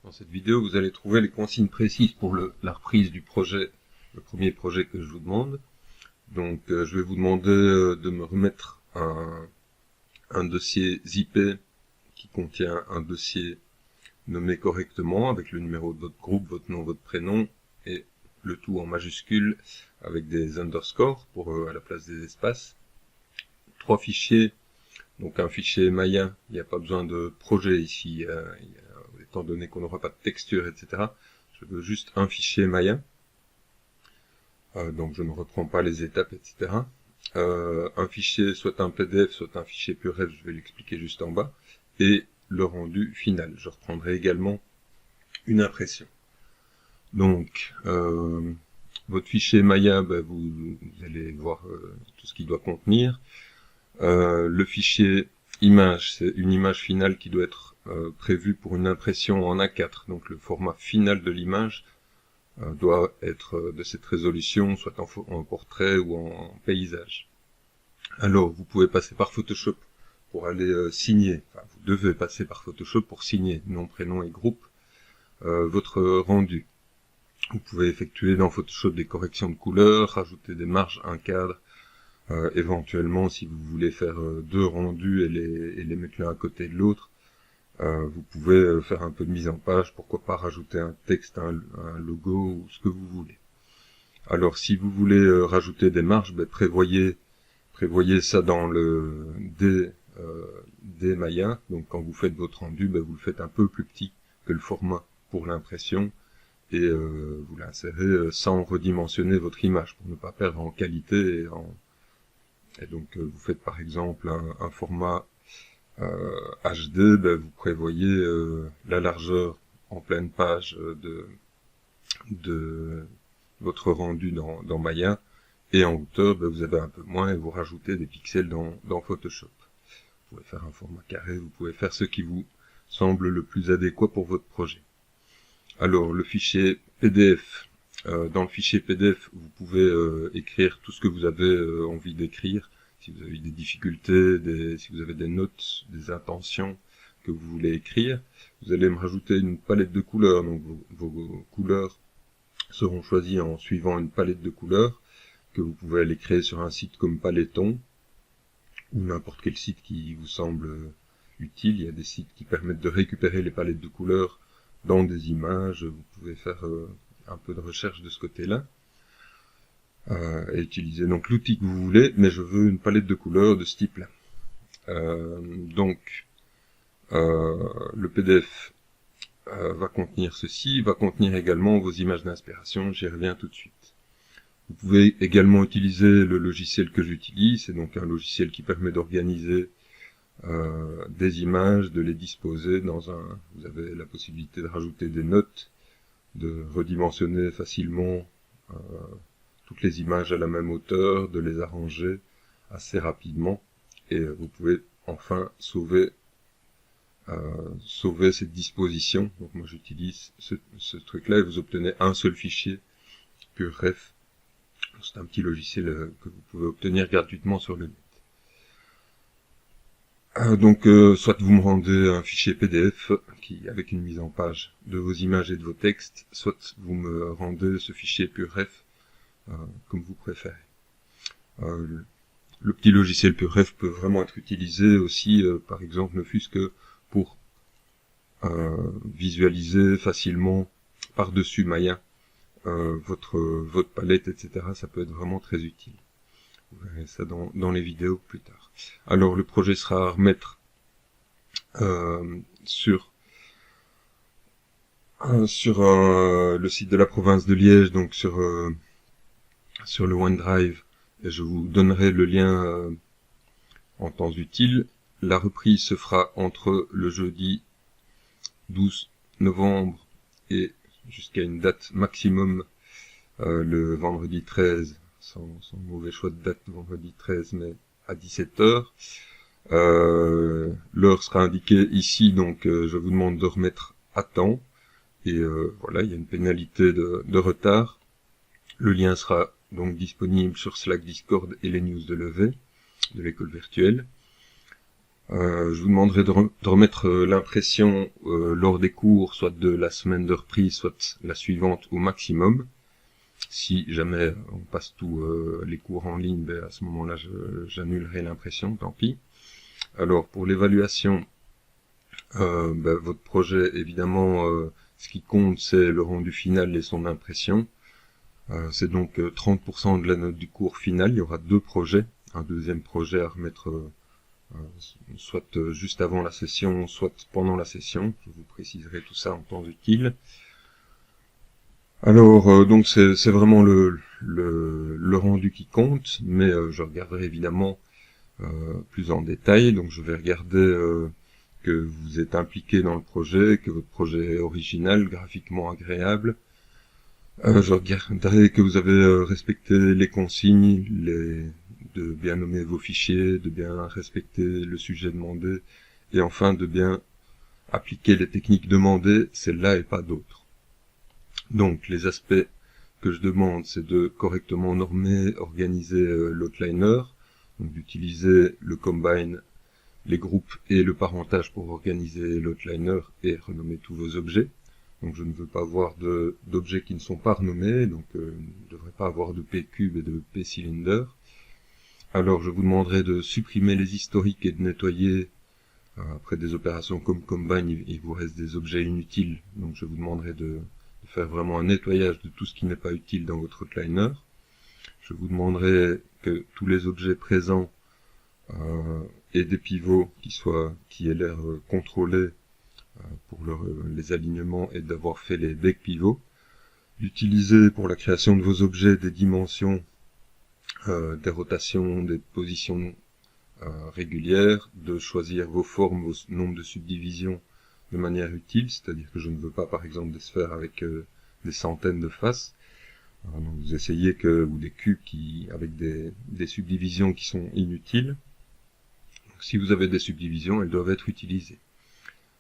Dans cette vidéo, vous allez trouver les consignes précises pour la reprise du projet, le premier projet que je vous demande. Donc, je vais vous demander de me remettre un dossier zip qui contient un dossier nommé correctement avec le numéro de votre groupe, votre nom, votre prénom et le tout en majuscule avec des underscores pour à la place des espaces. 3 fichiers, donc un fichier Maya, il n'y a pas besoin de projet ici, étant donné qu'on n'aura pas de texture, etc. Je veux juste un fichier Maya, donc je ne reprends pas les étapes, etc. Un fichier, soit un PDF, soit un fichier PureRef, je vais l'expliquer juste en bas, et le rendu final. Je reprendrai également une impression. Donc, votre fichier Maya, vous allez voir tout ce qu'il doit contenir. Le fichier image, c'est une image finale qui doit être prévue pour une impression en A4. Donc le format final de l'image doit être de cette résolution, soit en portrait ou en paysage. Alors, vous pouvez passer par Photoshop pour aller signer, enfin, vous devez passer par Photoshop pour signer nom, prénom et groupe votre rendu. Vous pouvez effectuer dans Photoshop des corrections de couleurs, rajouter des marges, un cadre, éventuellement si vous voulez faire deux rendus et les mettre l'un à côté de l'autre, vous pouvez faire un peu de mise en page, pourquoi pas rajouter un texte, un logo ou ce que vous voulez. Alors si vous voulez rajouter des marges, prévoyez ça dans le des Maya. Donc quand vous faites votre rendu, vous le faites un peu plus petit que le format pour l'impression et vous l'insérez sans redimensionner votre image pour ne pas perdre en qualité et donc vous faites par exemple un format HD, vous prévoyez la largeur en pleine page de votre rendu dans Maya, et en hauteur, vous avez un peu moins et vous rajoutez des pixels dans Photoshop. Vous pouvez faire un format carré, vous pouvez faire ce qui vous semble le plus adéquat pour votre projet. Alors, le fichier PDF. Dans le fichier PDF, vous pouvez écrire tout ce que vous avez envie d'écrire. Si vous avez des difficultés, si vous avez des notes, des intentions que vous voulez écrire, vous allez me rajouter une palette de couleurs. Donc vos couleurs seront choisies en suivant une palette de couleurs que vous pouvez aller créer sur un site comme Paletton ou n'importe quel site qui vous semble utile. Il y a des sites qui permettent de récupérer les palettes de couleurs dans des images. Vous pouvez faire un peu de recherche de ce côté-là. Et utiliser donc l'outil que vous voulez, mais je veux une palette de couleurs de ce type-là. Donc, le PDF va contenir ceci, va contenir également vos images d'inspiration, j'y reviens tout de suite. Vous pouvez également utiliser le logiciel que j'utilise, c'est donc un logiciel qui permet d'organiser des images, de les disposer vous avez la possibilité de rajouter des notes, de redimensionner facilement toutes les images à la même hauteur, de les arranger assez rapidement, et vous pouvez enfin sauver cette disposition. Donc moi j'utilise ce truc-là et vous obtenez un seul fichier, PureRef. C'est un petit logiciel que vous pouvez obtenir gratuitement sur le net. Donc soit vous me rendez un fichier PDF avec une mise en page de vos images et de vos textes, soit vous me rendez ce fichier PureRef comme vous préférez. Le petit logiciel PureRef peut vraiment être utilisé aussi, par exemple, ne fût-ce que pour visualiser facilement par-dessus Maya votre palette, etc. Ça peut être vraiment très utile. Vous verrez ça dans les vidéos plus tard. Alors le projet sera à remettre sur le site de la province de Liège, donc sur le OneDrive, et je vous donnerai le lien en temps utile. La reprise se fera entre le jeudi 12 novembre et jusqu'à une date maximum le vendredi 13, sans mauvais choix de date, vendredi 13 mai à 17h. L'heure sera indiquée ici, donc je vous demande de remettre à temps, et voilà, il y a une pénalité de retard. Le lien sera donc disponible sur Slack, Discord et les news de levée de l'école virtuelle. Je vous demanderai de remettre l'impression lors des cours, soit de la semaine de reprise, soit la suivante au maximum. Si jamais on passe tous les cours en ligne, à ce moment-là, j'annulerai l'impression, tant pis. Alors, pour l'évaluation, votre projet, évidemment, ce qui compte, c'est le rendu final et son impression. C'est donc 30% de la note du cours final. Il y aura 2 projets. Un deuxième projet à remettre soit juste avant la session, soit pendant la session. Je vous préciserai tout ça en temps utile. Alors, donc c'est vraiment le rendu qui compte, mais je regarderai évidemment plus en détail. Donc je vais regarder que vous êtes impliqué dans le projet, que votre projet est original, graphiquement agréable. Je regarderai que vous avez respecté les consignes, de bien nommer vos fichiers, de bien respecter le sujet demandé, et enfin de bien appliquer les techniques demandées, celles-là et pas d'autres. Donc les aspects que je demande, c'est de correctement normer, organiser l'outliner, donc d'utiliser le combine, les groupes et le parentage pour organiser l'outliner et renommer tous vos objets. Donc je ne veux pas avoir d'objets qui ne sont pas renommés, donc je ne devrais pas avoir de P-cube et de P-cylinder. Alors je vous demanderai de supprimer les historiques et de nettoyer. Après des opérations comme combine, il vous reste des objets inutiles, donc je vous demanderai de faire vraiment un nettoyage de tout ce qui n'est pas utile dans votre outliner. Je vous demanderai que tous les objets présents aient des pivots qui aient l'air contrôlés pour les alignements et d'avoir fait les bec pivots. D'utiliser pour la création de vos objets des dimensions, des rotations, des positions régulières, de choisir vos formes, vos nombres de subdivisions de manière utile, c'est-à-dire que je ne veux pas par exemple des sphères avec des centaines de faces. Donc vous essayez ou des cubes avec des subdivisions qui sont inutiles. Donc, si vous avez des subdivisions, elles doivent être utilisées.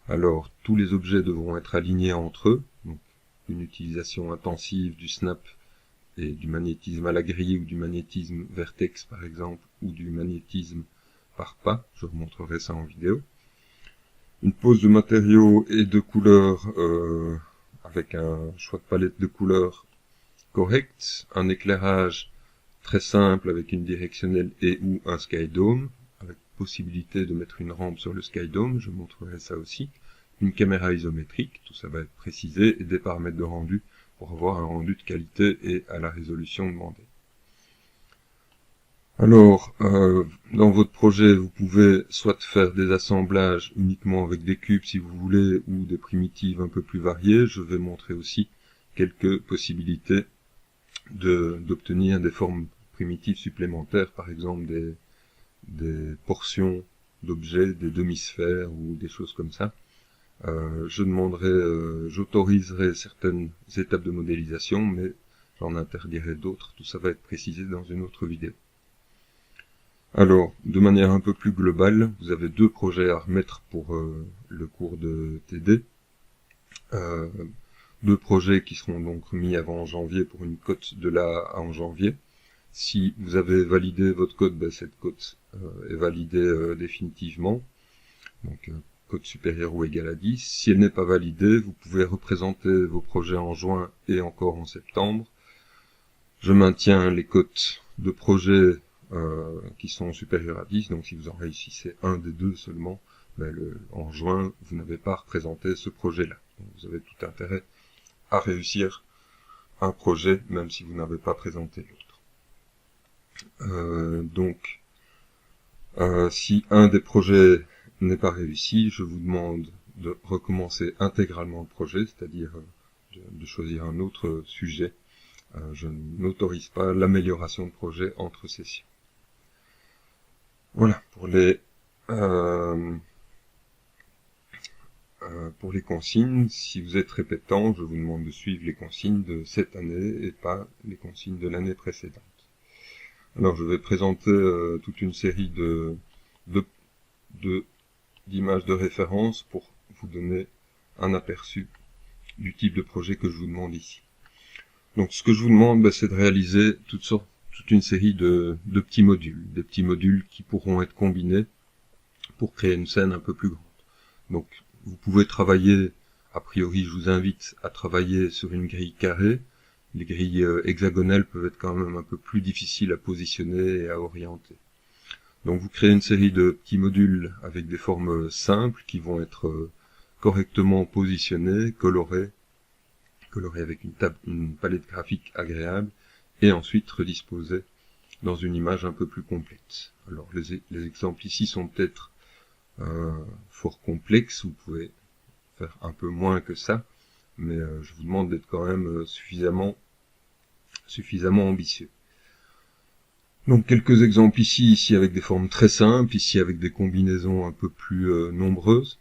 Alors tous les objets devront être alignés entre eux, donc une utilisation intensive du snap et du magnétisme à la grille ou du magnétisme vertex par exemple, ou du magnétisme par pas, je vous montrerai ça en vidéo. Une pose de matériaux et de couleurs avec un choix de palette de couleurs correct, un éclairage très simple avec une directionnelle et ou un skydome, avec possibilité de mettre une rampe sur le skydome, je montrerai ça aussi, une caméra isométrique, tout ça va être précisé, et des paramètres de rendu pour avoir un rendu de qualité et à la résolution demandée. Alors, dans votre projet, vous pouvez soit faire des assemblages uniquement avec des cubes si vous voulez, ou des primitives un peu plus variées. Je vais montrer aussi quelques possibilités d'obtenir des formes primitives supplémentaires, par exemple des portions d'objets, des demi-sphères ou des choses comme ça. J'autoriserai certaines étapes de modélisation, mais j'en interdirai d'autres. Tout ça va être précisé dans une autre vidéo. Alors, de manière un peu plus globale, vous avez 2 projets à remettre pour le cours de TD. 2 projets qui seront donc remis avant janvier pour une cote de là en janvier. Si vous avez validé votre cote, cette cote est validée définitivement. Donc, cote supérieure ou égale à 10. Si elle n'est pas validée, vous pouvez représenter vos projets en juin et encore en septembre. Je maintiens les cotes de projets qui sont supérieurs à 10, donc si vous en réussissez un des 2 seulement, en juin, vous n'avez pas représenté ce projet-là. Vous avez tout intérêt à réussir un projet, même si vous n'avez pas présenté l'autre. Si un des projets n'est pas réussi, je vous demande de recommencer intégralement le projet, c'est-à-dire de choisir un autre sujet. Je n'autorise pas l'amélioration de projet entre sessions. Voilà, pour les consignes, si vous êtes répétant, je vous demande de suivre les consignes de cette année et pas les consignes de l'année précédente. Alors je vais présenter toute une série d'images de référence pour vous donner un aperçu du type de projet que je vous demande ici. Donc ce que je vous demande, c'est de réaliser toute une série de petits modules, des petits modules qui pourront être combinés pour créer une scène un peu plus grande. Donc vous pouvez travailler, a priori je vous invite à travailler sur une grille carrée. Les grilles hexagonales peuvent être quand même un peu plus difficiles à positionner et à orienter. Donc vous créez une série de petits modules avec des formes simples qui vont être correctement positionnés, colorés avec une palette graphique agréable, et ensuite redisposés dans une image un peu plus complète. Alors les exemples ici sont peut-être fort complexes, vous pouvez faire un peu moins que ça, mais je vous demande d'être quand même suffisamment ambitieux. Donc quelques exemples ici avec des formes très simples, ici avec des combinaisons un peu plus nombreuses.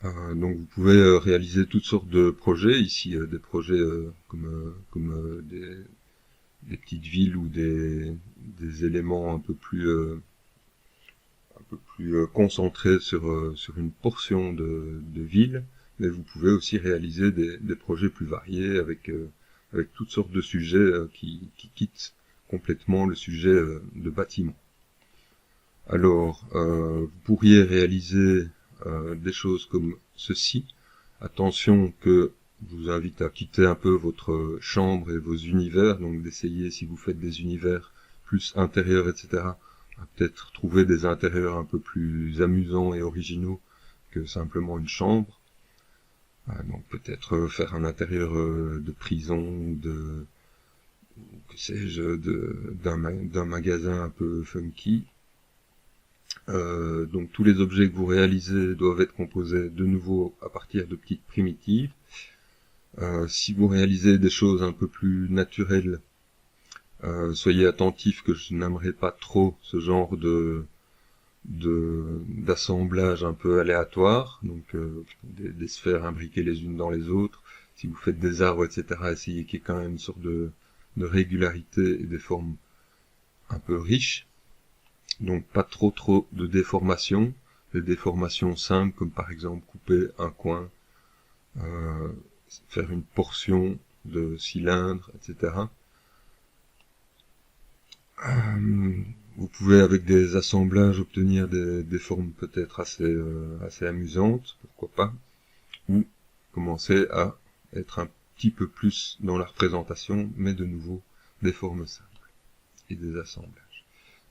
Donc vous pouvez réaliser toutes sortes de projets, ici des projets comme des petites villes ou des éléments un peu plus concentrés sur une portion de ville, mais vous pouvez aussi réaliser des projets plus variés avec toutes sortes de sujets qui quittent complètement le sujet de bâtiment. Alors, vous pourriez réaliser des choses comme ceci. Attention que je vous invite à quitter un peu votre chambre et vos univers, donc d'essayer, si vous faites des univers plus intérieurs, etc., à peut-être trouver des intérieurs un peu plus amusants et originaux que simplement une chambre. Donc peut-être faire un intérieur de prison ou que sais-je, d'un magasin un peu funky. Donc tous les objets que vous réalisez doivent être composés de nouveau à partir de petites primitives. Si vous réalisez des choses un peu plus naturelles, soyez attentifs que je n'aimerais pas trop ce genre d'assemblage un peu aléatoire, donc des sphères imbriquées les unes dans les autres. Si vous faites des arbres, etc., essayez qu'il y ait quand même une sorte de régularité et des formes un peu riches. Donc pas trop de déformations, des déformations simples comme par exemple couper un coin, faire une portion de cylindre, etc. Vous pouvez avec des assemblages obtenir des formes peut-être assez amusantes, pourquoi pas, ou commencer à être un petit peu plus dans la représentation, mais de nouveau des formes simples et des assemblages.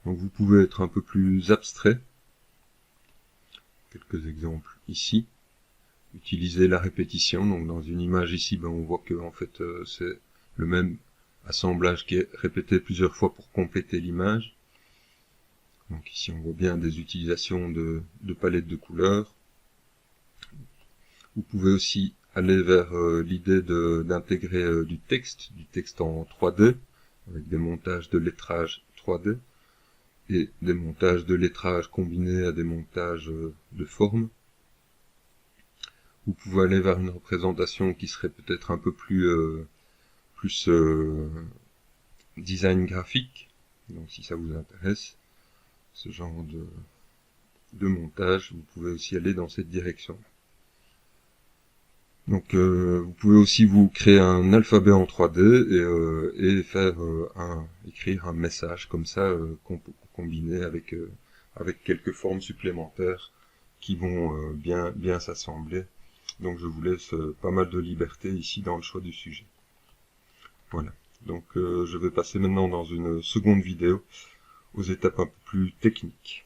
Donc vous pouvez être un peu plus abstrait. Quelques exemples ici. Utiliser la répétition. Donc dans une image ici, on voit que en fait c'est le même assemblage qui est répété plusieurs fois pour compléter l'image. Donc ici on voit bien des utilisations de palettes de couleurs. Vous pouvez aussi aller vers l'idée d'intégrer du texte en 3D, avec des montages de lettrage 3D, et des montages de lettrage combinés à des montages de formes. Vous pouvez aller vers une représentation qui serait peut-être un peu plus design graphique, donc si ça vous intéresse, ce genre de montage, vous pouvez aussi aller dans cette direction. Donc vous pouvez aussi vous créer un alphabet en 3D et faire écrire un message comme ça combiné avec quelques formes supplémentaires qui vont bien s'assembler. Donc je vous laisse pas mal de liberté ici dans le choix du sujet. Voilà. Donc je vais passer maintenant dans une seconde vidéo aux étapes un peu plus techniques.